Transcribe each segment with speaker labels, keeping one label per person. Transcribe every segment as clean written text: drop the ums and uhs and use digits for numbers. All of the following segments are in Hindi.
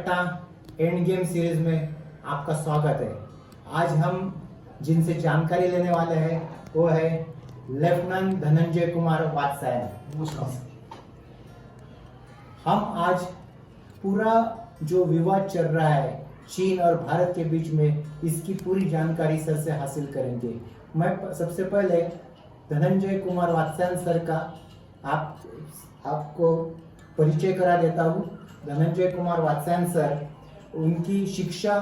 Speaker 1: एंड गेम सीरीज में आपका स्वागत है। आज हम जिनसे जानकारी लेने वाले हैं वो है लेफ्टिनेंट धनंजय कुमार वात्स्यायन। हम आज पूरा जो विवाद चल रहा है चीन और भारत के बीच में, इसकी पूरी जानकारी सर से हासिल करेंगे। मैं सबसे पहले धनंजय कुमार वात्स्यायन सर का आपको परिचय करा देता हूँ। धनंजय कुमार वात्स्यायन सर, उनकी शिक्षा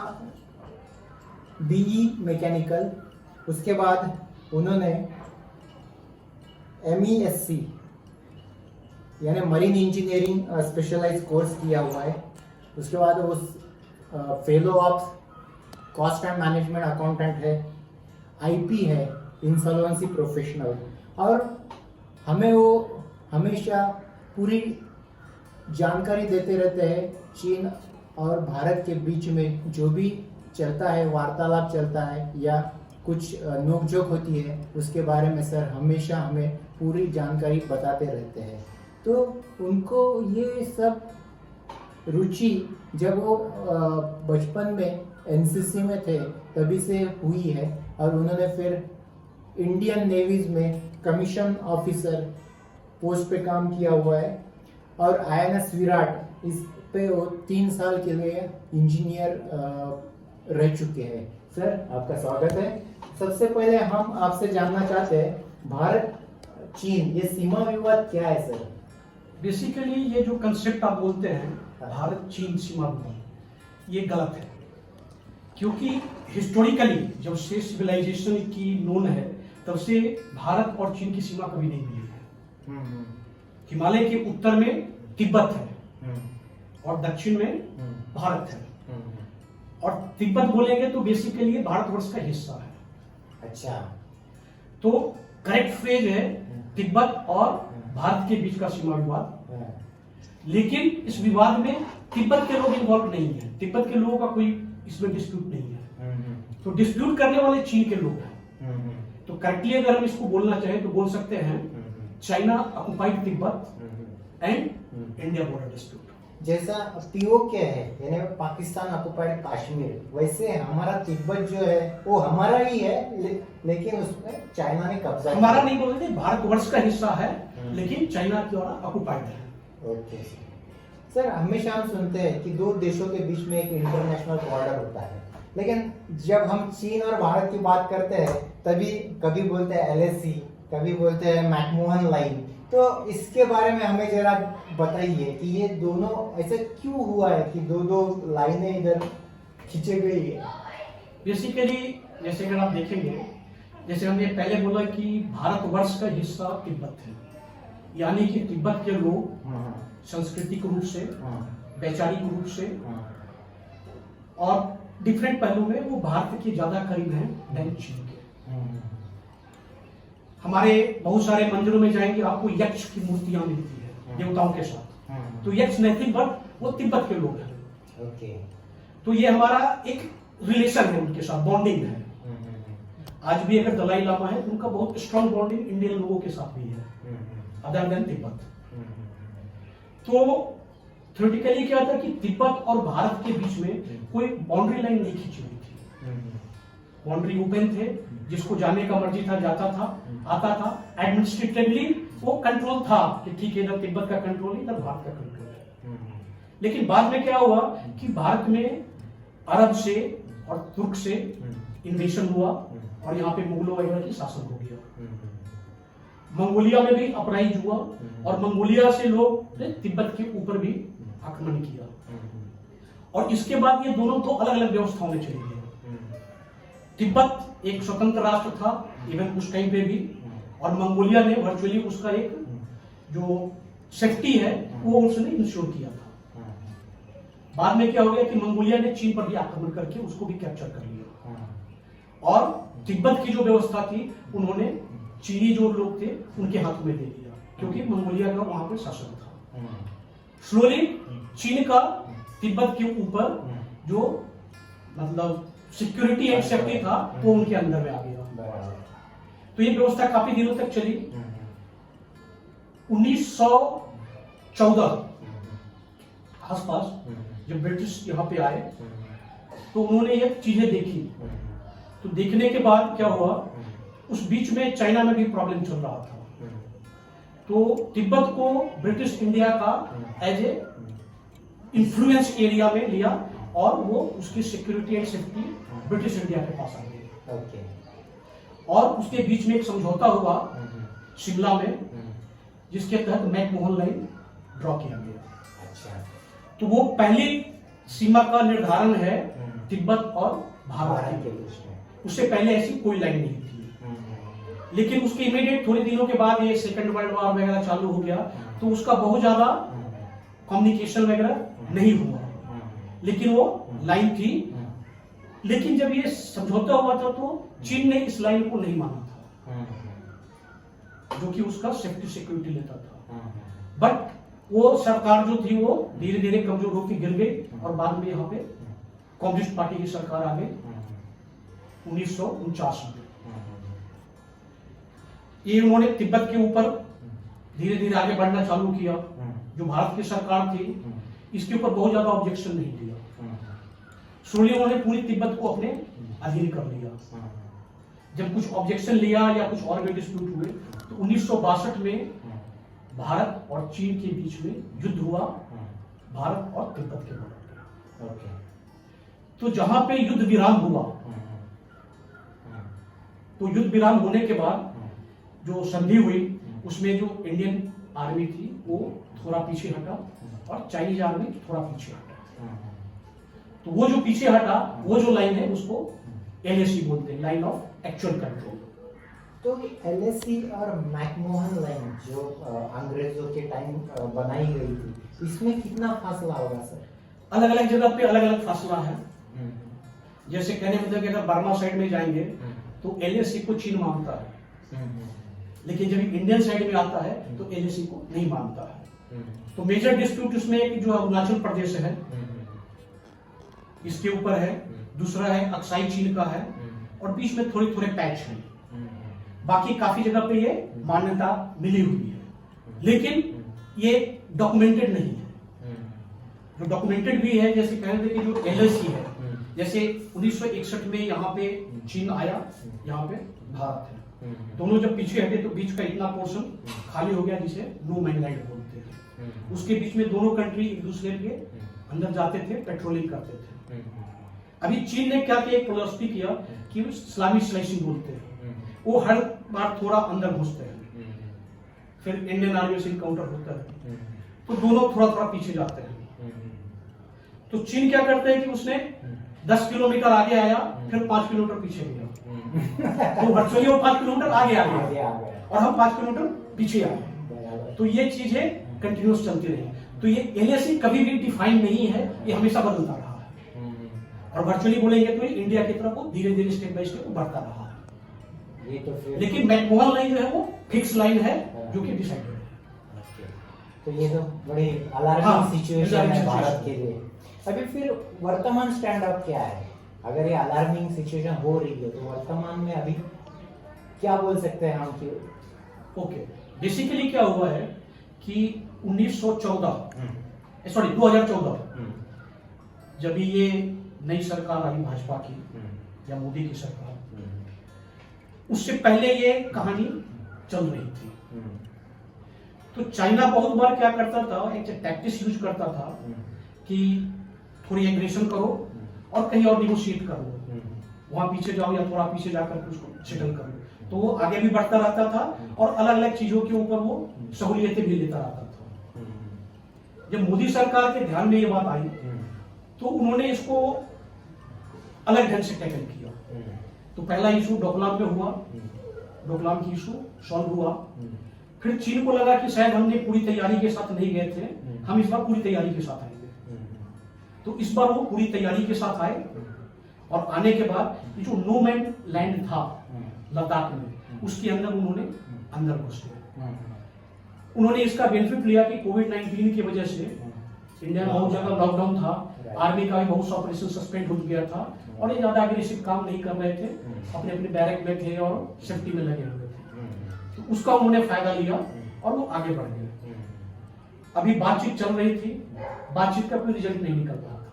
Speaker 1: बीई मैकेनिकल, उसके बाद उन्होंने MESC यानी मरीन इंजीनियरिंग स्पेशलाइज कोर्स किया हुआ है। उसके बाद वो fellow of cost and management accountant है, IP है, इंसॉल्वेंसी प्रोफेशनल। और हमें वो हमेशा पूरी जानकारी देते रहते हैं चीन और भारत के बीच में जो भी चलता है, वार्तालाप चलता है या कुछ नोकझोंक होती है, उसके बारे में सर हमेशा हमें पूरी जानकारी बताते रहते हैं। तो उनको ये सब रुचि जब वो बचपन में NCC में थे तभी से हुई है, और उन्होंने फिर इंडियन नेवीज में कमीशन ऑफिसर पोस्ट पे काम किया हुआ है, और INS विराट इस पे वो 3 साल के लिए इंजीनियर रह चुके हैं। सर आपका स्वागत है। सबसे पहले हम आपसे जानना चाहते हैं, भारत चीन ये सीमा विवाद क्या है सर?
Speaker 2: बेसिकली ये जो कंसेप्ट आप बोलते हैं भारत चीन सीमा विवाद, ये गलत है। क्योंकि हिस्टोरिकली जब से सिविलाइजेशन की नोन है तब से भारत और चीन की सीमा कभी नहीं मिली है। हिमालय के उत्तर में तिब्बत है और दक्षिण में भारत है, और तिब्बत बोलेंगे तो बेसिकली भारतवर्ष का हिस्सा है।
Speaker 1: अच्छा,
Speaker 2: तो करेक्ट फ्रेज है तिब्बत और भारत के बीच का सीमा विवाद। लेकिन इस विवाद में तिब्बत के लोग इन्वॉल्व नहीं है, तिब्बत के लोगों का कोई इसमें डिस्प्यूट नहीं है। तो डिस्प्यूट करने वाले चीन के लोग हैं। तो करेक्टली अगर हम इसको बोलना चाहें तो बोल सकते हैं China occupied Tibet and India border dispute.
Speaker 1: जैसा POK है यानी पाकिस्तान ऑक्युपाइड कश्मीर, वैसे हमारा तिब्बत जो है वो हमारा ही है, लेकिन उसमें चाइना ने कब्जा
Speaker 2: हमारा नहीं बोलते, भारतवर्ष का हिस्सा है, लेकिन चाइना की द्वारा ऑक्युपाइड है।
Speaker 1: ओके सर, हमेशा हम सुनते हैं कि दो देशों के बीच में एक इंटरनेशनल बॉर्डर होता है, लेकिन जब हम चीन और भारत की बात करते हैं तभी कभी बोलते हैं LAC, कभी बोलते हैं मैकमोहन लाइन। तो इसके बारे में हमें जरा बताइए कि ये दोनों ऐसे क्यों हुआ है कि दो लाइनें इधर खींचे गई है?
Speaker 2: बेसिकली जैसे अगर आप देखेंगे, जैसे हमने पहले बोला कि भारतवर्ष का हिस्सा तिब्बत है, यानी कि तिब्बत के लोग सांस्कृतिक रूप से, वैचारिक रूप से और डिफरेंट पहलू में वो भारत के ज्यादा करीब हैं देन चीन के। हमारे बहुत सारे मंदिरों में जाएंगे आपको यक्ष की मूर्तियां मिलती है देवताओं के साथ। तो यक्ष नहीं बट वो तिब्बत के लोग हैं।
Speaker 1: ओके,
Speaker 2: तो ये हमारा एक रिलेशन है, उनके साथ बॉन्डिंग है। आज भी अगर दलाई लामा है तो उनका बहुत स्ट्रॉन्ग बॉन्डिंग इंडियन लोगों के साथ भी है अदर देन तिब्बत। तो थ्योरेटिकली क्या था कि तिब्बत और भारत के बीच में कोई बाउंड्री लाइन नहीं खींची हुई थी। बाउंड्री ओपन थे, जिसको जाने का मर्जी था जाता था, आता था। एडमिनिस्ट्रेटिवली वो कंट्रोल था कि ठीक है, इधर तिब्बत का कंट्रोल है, इधर भारत का कंट्रोल है। लेकिन बाद में क्या हुआ कि भारत में अरब से और तुर्क से इन्वेशन हुआ और यहाँ पे मुगलों वगैरह की शासन हो गया। मंगोलिया में भी अपराइज हुआ और मंगोलिया से लोग ने तिब्बत के ऊपर भी आक्रमण किया, और इसके बाद ये दोनों तो अलग अलग व्यवस्थाओं में चले गए। तिब्बत एक स्वतंत्र राष्ट्र था इवन उस टाइम पे भी, और मंगोलिया ने वर्चुअली उसका एक जो सेफ्टी है वो उसने इंश्योर किया था। बाद में क्या हो गया कि मंगोलिया ने चीन पर भी आक्रमण करके उसको भी कैप्चर कर लिया, और तिब्बत की जो व्यवस्था थी उन्होंने चीनी जो लोग थे उनके हाथों में दे दिया, क्योंकि मंगोलिया का वहां पे शासन था। स्लोली चीन का तिब्बत के ऊपर जो मतलब सिक्योरिटी एंड सेफ्टी था वो उनके अंदर में आ गया। तो ये व्यवस्था काफी दिनों तक चली। 1914 आसपास जब ब्रिटिश यहाँ पे आए तो उन्होंने ये चीजें देखी। तो देखने के बाद क्या हुआ, उस बीच में चाइना में भी प्रॉब्लम चल रहा था। तो तिब्बत को ब्रिटिश इंडिया का एज ए इंफ्लुएंस एरिया में लिया और वो उसकी security and safety British India के पास आ गई।
Speaker 1: ओके।
Speaker 2: और उसके बीच में एक समझौता हुआ शिमला में, जिसके तहत मैकमोहन लाइन ड्रॉ किया गया।
Speaker 1: अच्छा।
Speaker 2: तो वो पहली सीमा का निर्धारण है तिब्बत और भारत
Speaker 1: के
Speaker 2: की।
Speaker 1: बीच में
Speaker 2: उससे पहले ऐसी कोई लाइन नहीं थी। लेकिन उसके इमीडिएट थोड़े दिनों के बाद ये सेकेंड वर्ल्ड वॉर वगैरह चालू हो गया, तो उसका बहुत ज्यादा कम्युनिकेशन वगैरह नहीं हुआ, लेकिन वो लाइन थी। लेकिन जब ये समझौता हुआ था तो चीन ने इस लाइन को नहीं माना था, जो कि उसका सेफ्टी सिक्योरिटी लेता था। बट वो सरकार जो थी वो धीरे धीरे कमजोर होकर गिर गई और बाद में यहाँ पे कम्युनिस्ट पार्टी की सरकार आ गई 1949 में। ये उन्होंने तिब्बत के ऊपर धीरे धीरे आगे बढ़ना चालू किया। जो भारत की सरकार थी इसके ऊपर बहुत ज्यादा ऑब्जेक्शन नहीं दिया। सोनी उन्होंने पूरी तिब्बत को अपने अधीन कर लिया। जब कुछ ऑब्जेक्शन लिया या कुछ और भी डिस्प्यूट हुए तो 1962 में भारत और चीन के बीच में युद्ध हुआ, भारत और तिब्बत के बॉर्डर पे। तो जहां पे युद्ध विराम हुआ, तो युद्ध विराम होने के बाद जो संधि हुई उसमें जो इंडियन आर्मी थी वो थोड़ा पीछे हटा और चाइनीज आर्मी थोड़ा पीछे हटा। तो वो जो पीछे हटा वो जो लाइन है उसको LAC बोलते हैं, लाइन ऑफ एक्चुअल कंट्रोल।
Speaker 1: तो LAC और मैकमोहन लाइन जो अंग्रेजों के टाइम बनाई गई थी, इसमें कितना फासला होगा सर?
Speaker 2: अलग अलग जगह पे अलग अलग फासला है। जैसे कहने मतलब कि अगर बर्मा साइड में जाएंगे तो LAC को चीन मानता है, लेकिन जब इंडियन साइड में आता है तो LAC को नहीं मानता है। तो मेजर डिस्प्यूट उसमें एक जो अरुणाचल प्रदेश है इसके ऊपर है, दूसरा है अक्साई चीन का है, और बीच में थोड़े थोड़े पैच हैं। बाकी काफी जगह पे ये मान्यता मिली हुई है, लेकिन ये डॉक्यूमेंटेड नहीं है। जो डॉक्यूमेंटेड भी है, जैसे कह रहे थे कि जो LAC है, जैसे 1961 में यहाँ पे चीन आया, यहाँ पे भारत है, दोनों जब पीछे हटे तो बीच का इतना पोर्शन खाली हो गया जिसे नो मैन लैंड बोलते थे। उसके बीच में दोनों कंट्री एक दूसरे के अंदर जाते थे, पेट्रोलिंग करते थे। अभी चीन ने क्या किया, एक फिलॉसफी किया कि इस्लामिक स्लाइसिंग बोलते हैं, वो हर बार थोड़ा अंदर घुसते हैं, फिर इंडियन आर्मी से इनकाउंटर होता है, तो दोनों थोड़ा थोड़ा पीछे जाते हैं। तो चीन क्या करते हैं कि उसने 10 किलोमीटर आगे आया, फिर 5 किलोमीटर पीछे गया, तो वर्चुअली वो 5 किलोमीटर आगे आ गया और हम 5 किलोमीटर पीछे आ गए। तो ये चीजें कंटिन्यूस चलती रही। तो ये LAC कभी भी डिफाइन नहीं है, ये हमेशा बदलता रहा है। और वर्चुअली बोलेंगे तो इंडिया की तरफ वो धीरे धीरे स्टेप बाय स्टेप बढ़ता रहा है।
Speaker 1: ये तो फिर
Speaker 2: लेकिन मैकमोहन लाइन जो है वो फिक्स लाइन है जो कि डिसाइडेड है।
Speaker 1: तो ये तो बड़ी अलार्मिंग सिचुएशन है भारत के लिए। अभी फिर वर्तमान स्टैंड अप क्या है? अगर ये अलार्मिंग सिचुएशन हो रही है तो वर्तमान में अभी क्या बोल सकते हैं हम कि
Speaker 2: ओके, बेसिकली क्या हुआ है कि 2014 जब ये नई सरकार आई भाजपा की या मोदी की सरकार, उससे पहले ये कहानी चल रही थी। तो चाइना बहुत बार क्या करता था, एक टैक्टिक्स यूज करता था कि थोड़ी एग्रेशन करो और कहीं और निगोशिएट करो, वहां पीछे जाओ या थोड़ा पीछे जाकर उसको सेटल करो। तो वो आगे भी बढ़ता रहता था और अलग अलग चीजों के ऊपर वो सहूलियतें भी लेता रहता था। जब मोदी सरकार के ध्यान में ये बात आई तो उन्होंने इसको अलग ढंग से टैकल किया। तो पहला इशू डोकलाम में हुआ, डोकलाम की इशू सॉल्व हुआ। फिर चीन को लगा कि शायद हमने पूरी तैयारी के साथ नहीं गए थे, हम इस बार पूरी तैयारी के साथ आएंगे। तो इस बार वो पूरी तैयारी के साथ आए और आने के बाद ये जो नो मैन लैंड था लद्दाख में, उसके अंदर उन्होंने अंदर घुस गए। उन्होंने इसका बेनिफिट लिया कि कोविड-19 की वजह से इंडिया में बहुत जगह लॉकडाउन था, आर्मी का भी बहुत सा ऑपरेशन सस्पेंड हो गया था और ये ज्यादा अग्रेसिव काम नहीं कर रहे थे, अपने अपने बैरक में थे और सेफ्टी में लगे हुए थे। तो उसका उन्होंने फायदा लिया और वो आगे बढ़ गए। अभी बातचीत चल रही थी, बातचीत का कोई रिजल्ट नहीं निकल रहा था।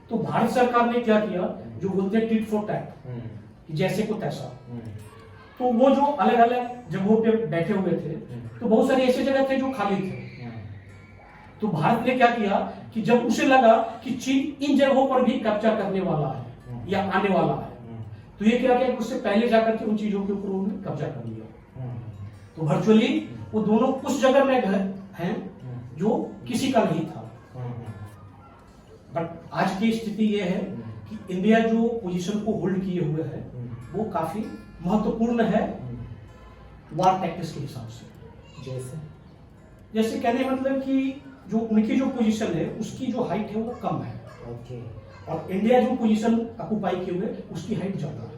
Speaker 2: तो भारत सरकार ने क्या किया, जो बोलते हैं टिट फॉर टैट, कि जैसे को तैसा। तो वो जो अलग अलग जगहों पे बैठे हुए थे, तो बहुत सारे ऐसे जगह थे जो खाली थे। तो भारत ने क्या किया कि जब उसे लगा कि चीन इन जगहों पर भी कब्जा करने वाला है या आने वाला है, तो ये क्या किया कि उससे पहले जाकर के उन चीजों के ऊपर उन्होंने कब्जा कर लिया। तो वर्चुअली वो दोनों उस जगह में हैं जो किसी का नहीं था। बट आज की स्थिति ये है कि इंडिया जो पोजीशन को होल्ड किए हुए है वो काफी महत्वपूर्ण है वार टैक्टिक्स के हिसाब से। जैसे कहने मतलब कि जो उनकी जो पोजीशन है उसकी जो हाइट है वो कम है, और इंडिया जो पोजीशन ऑक्युपाई किए हुए उसकी हाइट ज्यादा है।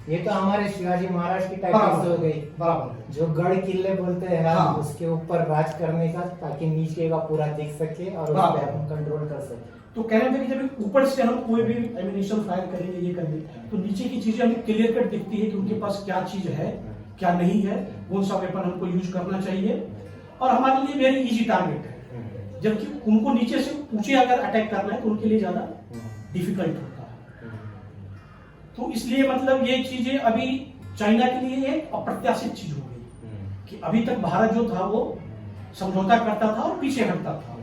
Speaker 1: ये तो हमारे शिवाजी महाराज की टाइप हो गई,
Speaker 2: बराबर,
Speaker 1: जो गढ़ किले बोलते हैं,
Speaker 2: हाँ।
Speaker 1: उसके ऊपर राज करने का, ताकि नीचे का पूरा दिख सके और उस पे हम कंट्रोल कर सके।
Speaker 2: तो कहने थे कि जब ऊपर से हम कोई भी एमिनेशन फायर करेंगे, ये करेंगे, तो नीचे की चीजें हमें क्लियर कट दिखती है कि उनके पास क्या चीज है, क्या नहीं है, कौन सा वेपन हमको यूज करना चाहिए, और हमारे लिए वेरी इजी टारगेट है। जबकि उनको नीचे से ऊंचे अगर अटैक करना है तो उनके लिए ज्यादा डिफिकल्ट होता है। तो इसलिए मतलब ये चीजें अभी चाइना के लिए एक अप्रत्याशित चीज हो गई कि अभी तक भारत जो था वो समझौता करता था और पीछे हटता था।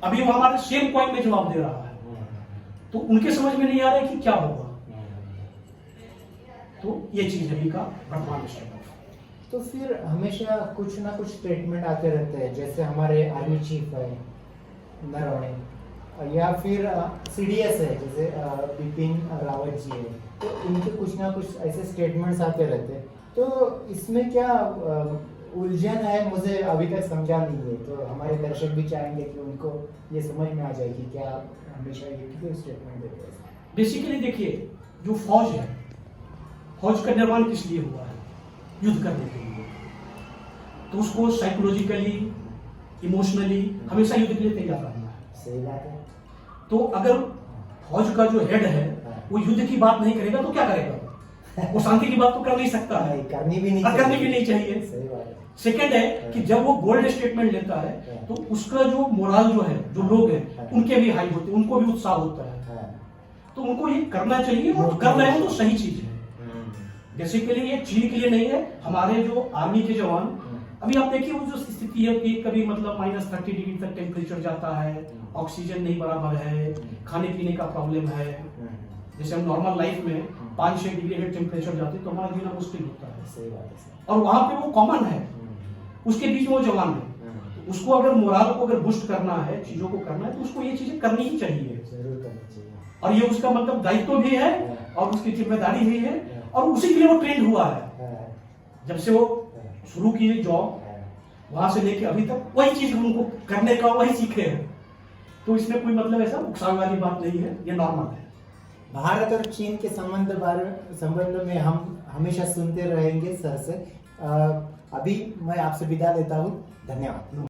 Speaker 2: अभी वो हमारे सेम पॉइंट में जवाब दे रहा है, तो उनके समझ में नहीं आ रहा है कि क्या होगा। तो ये चीज अभी का वर्तमान स्टेट।
Speaker 1: तो फिर हमेशा कुछ ना कुछ स्टेटमेंट आते रहते हैं, जैसे हमारे आर्मी चीफ है नरवणे, या फिर सीडीएस है जैसे बिपिन रावत जी है, तो इनके कुछ ना कुछ ऐसे स्टेटमेंट्स आते रहते हैं। तो इसमें क्या उलझन है, मुझे अभी तक समझा नहीं है, तो हमारे दर्शक भी चाहेंगे कि उनको ये समझ में आ जाए कि क्या हमेशा ये क्यों स्टेटमेंट देते हैं।
Speaker 2: बेसिकली देखिए, जो फौज है, फौज का निर्माण किस लिए हुआ है? युद्ध करने के लिए। तो उसको साइकोलॉजिकली, इमोशनली हमेशा युद्ध के लिए तैयार रहना है।
Speaker 1: सही बात है।
Speaker 2: तो अगर फौज का जो हेड है वो युद्ध की बात नहीं करेगा तो क्या करेगा? वो शांति की बात तो कर नहीं सकता है,
Speaker 1: करनी भी नहीं
Speaker 2: चाहिए।
Speaker 1: सही बात है।
Speaker 2: सेकंड है कि जब वो बोल्ड स्टेटमेंट लेता है तो उसका जो मोरल जो है, जो लोग हैं उनके भी हाई होते हैं, उनको भी उत्साह होता है। तो उनको ये करना चाहिए, और कर रहे हैं तो सही चीज है। बेसिकली ये चीन के लिए नहीं है, हमारे जो आर्मी के जवान, अभी आप देखिए वो जो स्थिति है कि कभी मतलब -30 डिग्री तक टेम्परेचर जाता है, ऑक्सीजन नहीं बराबर है, खाने पीने का प्रॉब्लम है। जैसे हम नॉर्मल लाइफ में 5-6 डिग्री अगर टेम्परेचर जाते हैं तो हमारा जीना मुश्किल होता है।
Speaker 1: सही बात है।
Speaker 2: और वहां पे वो कॉमन है, उसके बीच में वो जवान है। तो उसको अगर मोरल को अगर बूस्ट करना है, चीजों को करना है, तो उसको ये चीजें करनी ही चाहिए।
Speaker 1: जरूर करनी चाहिए।
Speaker 2: और ये उसका मतलब दायित्व भी है और उसकी जिम्मेदारी भी है, और उसी के लिए वो ट्रेंड हुआ है। जब से वो शुरू की जॉब, वहां से लेके अभी तक वही चीज उनको करने का, वही सीखे हैं। तो इसमें कोई मतलब ऐसा नुकसान वाली बात नहीं है, ये नॉर्मल है।
Speaker 1: भारत और चीन के संबंध में हम हमेशा सुनते रहेंगे सर से। अभी मैं आपसे विदा लेता हूँ। धन्यवाद।